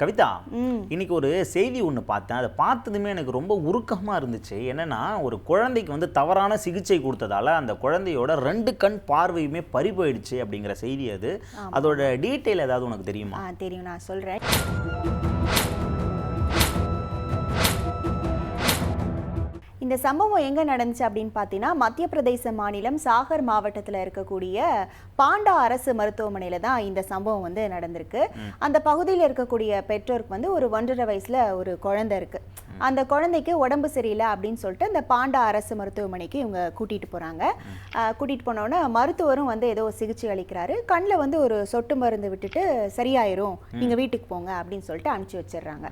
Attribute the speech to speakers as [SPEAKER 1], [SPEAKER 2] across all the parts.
[SPEAKER 1] கவிதா, இன்னைக்கு ஒரு செய்தி ஒன்று பார்த்தேன். அதை பார்த்ததுமே எனக்கு ரொம்ப உருக்கமாக இருந்துச்சு. என்னன்னா, ஒரு குழந்தைக்கு வந்து தவறான சிகிச்சை கொடுத்ததால அந்த குழந்தையோட 2 கண் பார்வையுமே பறி போயிடுச்சு அப்படிங்கிற செய்தி அது. அதோட டீட்டெயில் ஏதாவது உனக்கு தெரியுமா?
[SPEAKER 2] தெரியும், நான் சொல்கிறேன். இந்த சம்பவம் எங்கே நடந்துச்சு அப்படின்னு பார்த்தீங்கன்னா, மத்திய பிரதேச மாநிலம் சாகர் மாவட்டத்தில் இருக்கக்கூடிய பாண்டா அரசு மருத்துவமனையில் தான் இந்த சம்பவம் வந்து நடந்திருக்கு. அந்த பகுதியில் இருக்கக்கூடிய பெற்றோருக்கு வந்து ஒரு 1.5 வயசில் ஒரு குழந்தை இருக்குது. அந்த குழந்தைக்கு உடம்பு சரியில்லை அப்படின்னு சொல்லிட்டு இந்த பாண்டா அரசு மருத்துவமனைக்கு இவங்க கூட்டிகிட்டு போகிறாங்க. கூட்டிகிட்டு போனோன்னே மருத்துவரும் வந்து ஏதோ சிகிச்சை அளிக்கிறாரு. கண்ணில் வந்து ஒரு சொட்டு மருந்து விட்டுட்டு சரியாயிரும், நீங்கள் வீட்டுக்கு போங்க அப்படின்னு சொல்லிட்டு அனுப்பிச்சி வச்சிடுறாங்க.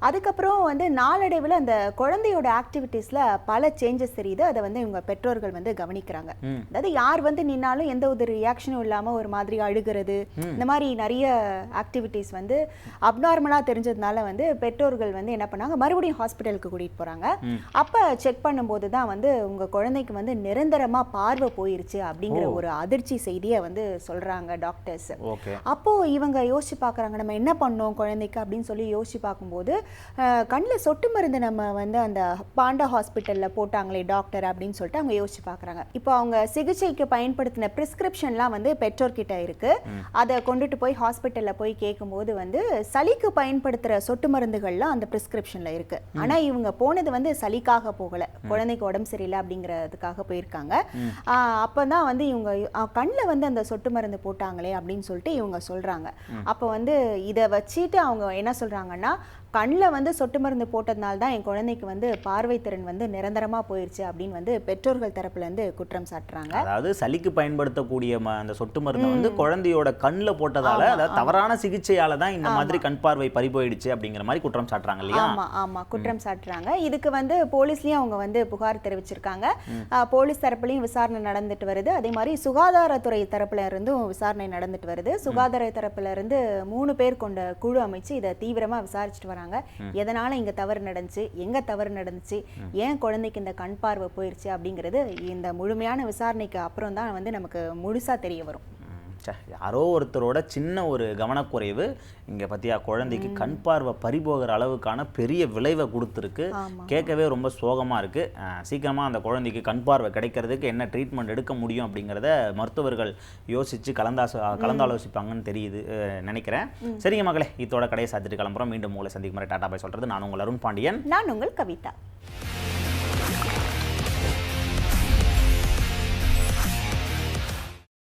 [SPEAKER 2] அதுக்கப்புறம் வந்து நாளடைவில் அந்த குழந்தையோட ஆக்டிவிட்டீஸில் பல சேஞ்சஸ் தெரியுது. அதை வந்து இவங்க பெற்றோர்கள் வந்து கவனிக்கிறாங்க. அதாவது யார் வந்து நின்னாலும் எந்த ஒரு ரியாக்ஷனும் இல்லாமல் ஒரு மாதிரி அழுகிறது, இந்த மாதிரி நிறைய ஆக்டிவிட்டீஸ் வந்து அப்நார்மலாக தெரிஞ்சதுனால வந்து பெற்றோர்கள் வந்து என்ன பண்ணாங்க, மறுபடியும் ஹாஸ்பிட்டலுக்கு கூட்டிகிட்டு போகிறாங்க. அப்போ செக் பண்ணும்போது தான் வந்து உங்கள் குழந்தைக்கு வந்து நிரந்தரமாக பார்வை போயிருச்சு அப்படிங்கிற ஒரு அதிர்ச்சி செய்தியை வந்து சொல்கிறாங்க டாக்டர்ஸ். அப்போது இவங்க யோசிச்சு பார்க்குறாங்க, நம்ம என்ன பண்ணோம் குழந்தைக்கு அப்படின்னு சொல்லி யோசிச்சு பார்க்கும்போது, கண்ணில் சொட்டு மருந்து நம்ம வந்து அந்த பாண்டா ஹாஸ்பிட்டலில் போட்டாங்களே டாக்டர் அப்படின்னு சொல்லிட்டு அவங்க யோசிச்சு பார்க்குறாங்க. இப்போ அவங்க சிகிச்சைக்கு பயன்படுத்தின பிரிஸ்கிரிப்ஷன்லாம் வந்து பெற்றோர்கிட்ட இருக்குது. அதை கொண்டுட்டு போய் ஹாஸ்பிட்டலில் போய் கேட்கும்போது வந்து சளிக்கு பயன்படுத்துகிற சொட்டு மருந்துகள்லாம் அந்த பிரிஸ்கிரிப்ஷனில் இருக்குது. ஆனால் இவங்க போனது வந்து சளிக்காக போகலை, குழந்தைக்கு உடம்பு சரியில்லை அப்படிங்கிறதுக்காக போயிருக்காங்க. அப்போ தான் வந்து இவங்க கண்ணில் வந்து அந்த சொட்டு மருந்து போட்டாங்களே அப்படின்னு சொல்லிட்டு இவங்க சொல்கிறாங்க. அப்போ வந்து இதை வச்சுட்டு அவங்க என்ன சொல்கிறாங்கன்னா, கண்ணில் வந்து சொட்டு மருந்து போட்டதுனால தான் என் குழந்தைக்கு வந்து பார்வை திறன் வந்து நிரந்தரமாக போயிடுச்சு அப்படின்னு வந்து பெற்றோர்கள் தரப்புலேருந்து குற்றம் சாட்டுறாங்க.
[SPEAKER 1] அதாவது சளிக்கு பயன்படுத்தக்கூடிய அந்த சொட்டு மருந்தை வந்து குழந்தையோட கண்ணில் போட்டதால, அதாவது தவறான சிகிச்சையால தான் இந்த மாதிரி கண் பார்வை பறி போயிடுச்சு அப்படிங்கிற மாதிரி குற்றம் சாட்டுறாங்க இல்லையா?
[SPEAKER 2] ஆமாம், குற்றம் சாட்டுறாங்க. இதுக்கு வந்து போலீஸ்லேயும் அவங்க வந்து புகார் தெரிவிச்சிருக்காங்க. போலீஸ் தரப்புலையும் விசாரணை நடந்துட்டு வருது. அதே மாதிரி சுகாதாரத்துறை தரப்புல இருந்தும் விசாரணை நடந்துட்டு வருது. சுகாதார தரப்புல இருந்து 3 பேர் கொண்ட குழு அமைச்சு இதை தீவிரமாக விசாரிச்சுட்டு வராங்க. எதனால இங்க தவறு நடந்துச்சு, எங்க தவறு நடந்துச்சு, ஏன் குழந்தைக்கு இந்த கண் பார்வை போயிருச்சு அப்படிங்கிறது இந்த முழுமையான விசாரணைக்கு அப்புறம் தான் வந்து நமக்கு முழுசா தெரிய வரும்.
[SPEAKER 1] யாரோ ஒருத்தரோட சின்ன ஒரு கவனக்குறைவு இங்கே பற்றியா குழந்தைக்கு கண் பார்வை பறிபோகிற அளவுக்கான பெரிய விளைவை கொடுத்துருக்கு. கேட்கவே ரொம்ப சோகமாக இருக்குது. சீக்கிரமாக அந்த குழந்தைக்கு கண் பார்வை கிடைக்கிறதுக்கு என்ன ட்ரீட்மெண்ட் எடுக்க முடியும் அப்படிங்கிறத மருத்துவர்கள் யோசித்து கலந்தாலோசிப்பாங்கன்னு தெரியுது நினைக்கிறேன். சரிங்க மகளே, இதோட கடையை சாத்திட்டு கிளம்புறோம். மீண்டும் உங்களை சந்திக்கும் முறை டாடா பாய் சொல்கிறது நான் உங்கள் அருண் பாண்டியன்.
[SPEAKER 2] நான் உங்கள் கவிதா.